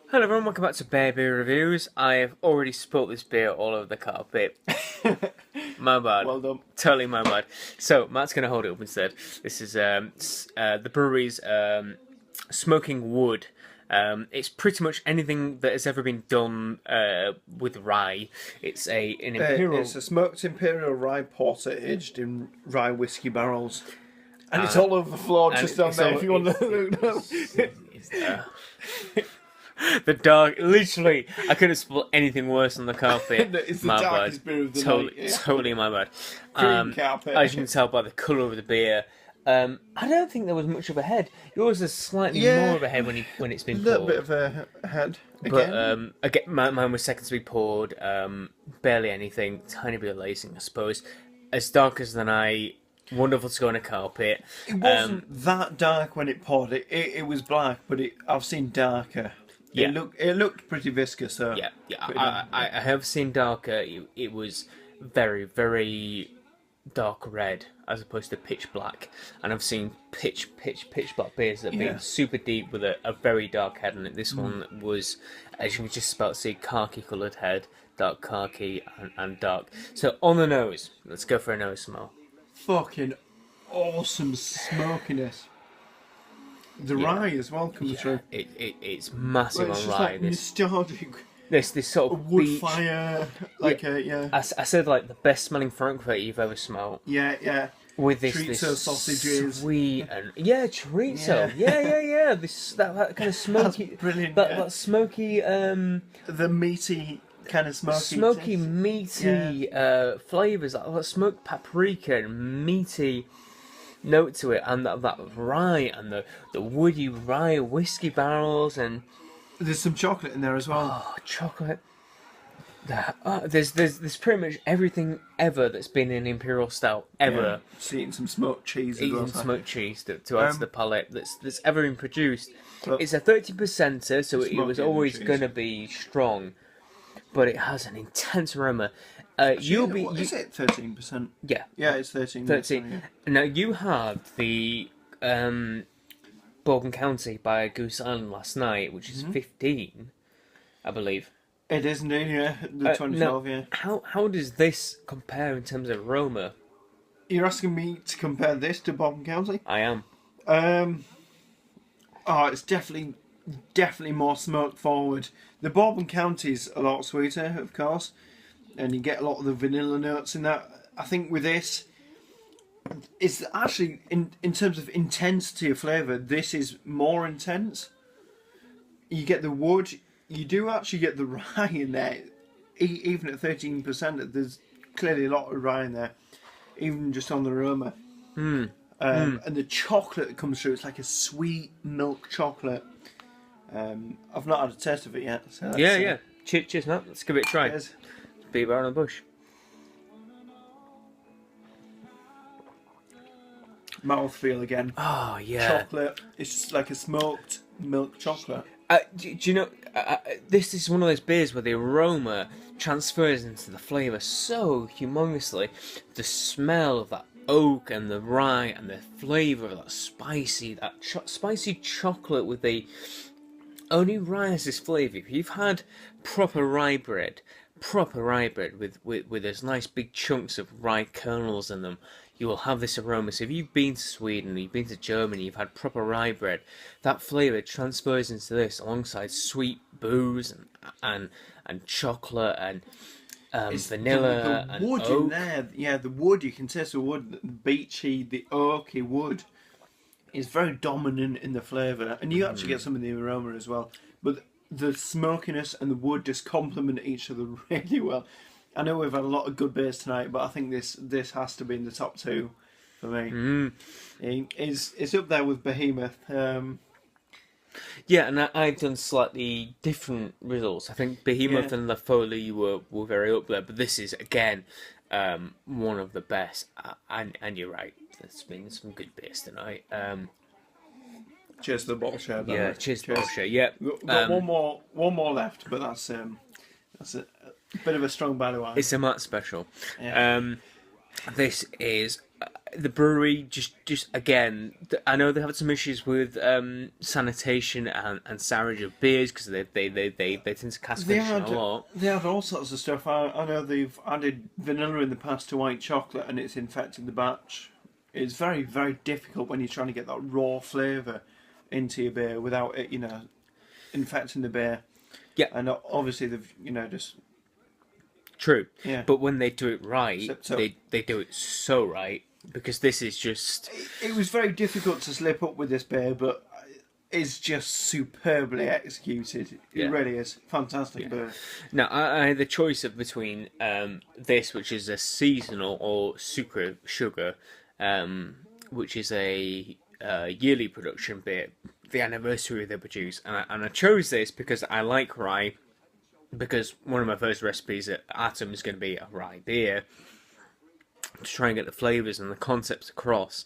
Hello everyone, welcome back to Bear Beer Reviews. I have already spilt this beer all over the carpet. My bad. Well done. Totally my bad. So, Matt's going to hold it up instead. This is the brewery's Smoking Wood. It's pretty much anything that has ever been done with rye. It's an imperial... It's a smoked imperial rye porter aged in rye whiskey barrels. And it's all over the floor just down there if you want to look down. It's there. The dark, literally, I couldn't spill anything worse on the carpet. It's the darkest beer of the night. Yeah. Totally my bad. Green carpet. As you can tell by the colour of the beer, I don't think there was much of a head. Yours is slightly more of a head when it's been poured. A little bit of a head. But again, mine was second to be poured. Barely anything, tiny bit of lacing, I suppose. As dark as the night. Wonderful to go on a carpet. It wasn't that dark when it poured. It was black, but I've seen darker. Yeah. It looked pretty viscous. So yeah. I have seen darker. It was very, very dark red as opposed to pitch black. And I've seen pitch black beers that have been super deep with a very dark head. And this one was, as you can just about see, khaki coloured head, dark khaki and dark. So on the nose, let's go for a nose smell. Fucking awesome smokiness. The rye as well comes through. It's massive on rye. Like nostalgic. This sort of wood beach, fire, I said like the best smelling Frankfurt you've ever smelled. Yeah. With this chorizo sausages, sweet and chorizo. Yeah. That kind of smoky. That's brilliant. That smoky. The meaty kind of smoky. Meaty flavors. That smoked paprika and meaty note to it, and that rye and the woody rye whiskey barrels, and there's some chocolate in there as well. Oh, chocolate! There's pretty much everything ever that's been in Imperial Stout ever. Yeah. Just eating some smoked cheese. Eating smoked cheese to add to the palate that's ever been produced. But it's a 30%er, so it was always going to be strong, but it has an intense aroma. Is it 13%? Yeah. Yeah, it's 13. 13. Yeah. Now, you had the Bourbon County by Goose Island last night, which is 15, I believe. It is indeed, yeah. The 2012, yeah. How does this compare in terms of aroma? You're asking me to compare this to Bourbon County? I am. It's definitely more smoke forward. The Bourbon County's a lot sweeter, of course. And you get a lot of the vanilla notes in that. I think with this, it's actually, in terms of intensity of flavour, this is more intense. You get the wood, you do actually get the rye in there. Even at 13%, there's clearly a lot of rye in there, even just on the aroma. And the chocolate that comes through, it's like a sweet milk chocolate. I've not had a taste of it yet. So yeah. Cheers, Matt. Let's give it a try. Cheers. Beat around the bush. Mouthfeel again. Oh, yeah. Chocolate. It's just like a smoked milk chocolate. Do you know, this is one of those beers where the aroma transfers into the flavour so humongously. The smell of that oak and the rye and the flavour of that spicy chocolate with the... Only rye has this flavour. If you've had proper rye bread with those nice big chunks of rye kernels in them, you will have this aroma. So if you've been to Sweden, you've been to Germany, you've had proper rye bread, that flavour transfers into this alongside sweet booze and chocolate and vanilla the and wood oak. in there. Yeah, the wood, you can taste the wood, the beachy, the oaky wood is very dominant in the flavour, and you actually get some of the aroma as well. But the smokiness and the wood just complement each other really well. I know we've had a lot of good beers tonight, but I think this has to be in the top two for me. It's up there with Behemoth. Yeah, and I've done slightly different results. I think Behemoth and La Folie were very up there, but this is again one of the best. And you're right, there's been some good beers tonight. Cheers to the bottle share. Yeah, cheers to the bottle share. Yeah, we've got one more left, but that's That's a bit of a strong barley wine. It's a Matt special. Yeah. This is the brewery. Just again, I know they have some issues with sanitation and storage of beers because they tend to cast fish a lot. They had all sorts of stuff. I know they've added vanilla in the past to white chocolate, and it's infected the batch. It's very, very difficult when you're trying to get that raw flavour into your beer without it, infecting the beer. Yeah, and obviously they've, just. True. Yeah. But when they do it right, So- they do it so right, because this is just... It was very difficult to slip up with this beer, but it's just superbly executed. It Yeah. really is. Fantastic beer. Now, I had the choice of between this, which is a seasonal, or Sugar, which is a yearly production beer, the anniversary they produce. And I chose this because I like rye, because one of my first recipes at Atom is going to be a rye beer, to try and get the flavours and the concepts across.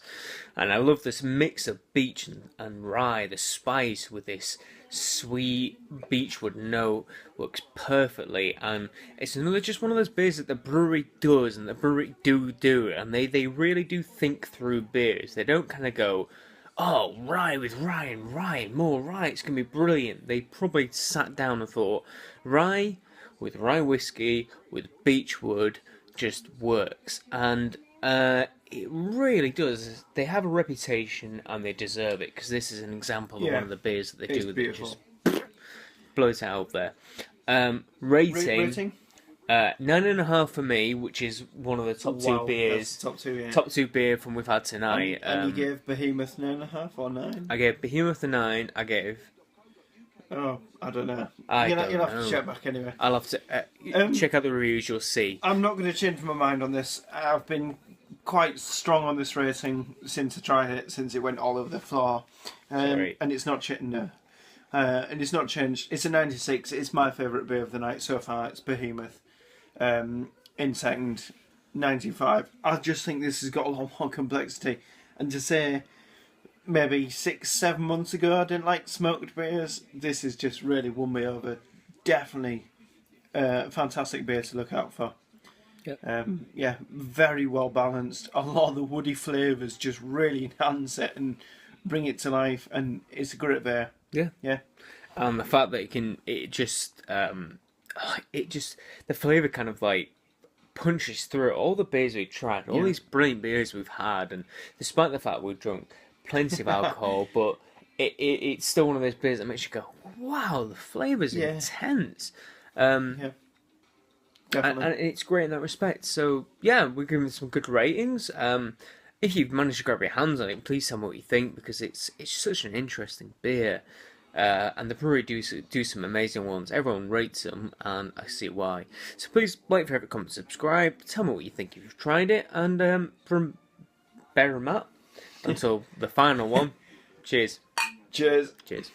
And I love this mix of beech and rye, the spice with this sweet beechwood note works perfectly. And it's just one of those beers that the brewery does, and the brewery do, and they really do think through beers. They don't kind of go, oh, rye with rye and rye, more rye, it's going to be brilliant. They probably sat down and thought, rye with rye whiskey with beechwood just works. And it really does. They have a reputation and they deserve it, because this is an example of one of the beers that they do that just blows it out there. Rating? 9.5 for me, which is one of the top two beers. Top two, yeah. Top two beer from we've had tonight. And you gave Behemoth 9.5 or 9? I gave Behemoth a 9. I gave... Oh, I don't know. You'll have to check back anyway. I'll have to check out the reviews. You'll see. I'm not going to change my mind on this. I've been quite strong on this rating since I tried it, since it went all over the floor, and it's not and it's not changed. It's a 96. It's my favourite beer of the night so far. It's Behemoth. In second, 95. I just think this has got a lot more complexity, and to say maybe 6-7 months ago I didn't like smoked beers, this has just really won me over. Definitely fantastic beer to look out for. Yep. Very well balanced. A lot of the woody flavours just really enhance it and bring it to life, and it's a great beer. Yeah. And the fact that the flavour kind of like punches through all the beers we've tried, all these brilliant beers we've had, and despite the fact we've drunk plenty of alcohol, but it's still one of those beers that makes you go, wow, the flavour's intense. Definitely. And it's great in that respect. So yeah, we're giving it some good ratings. If you've managed to grab your hands on it, please tell me what you think, because it's such an interesting beer. And the brewery do some amazing ones. Everyone rates them, and I see why. So please like, favorite, comment, subscribe. Tell me what you think if you've tried it. And from Bear and Matt, until the final one, cheers. Cheers. Cheers.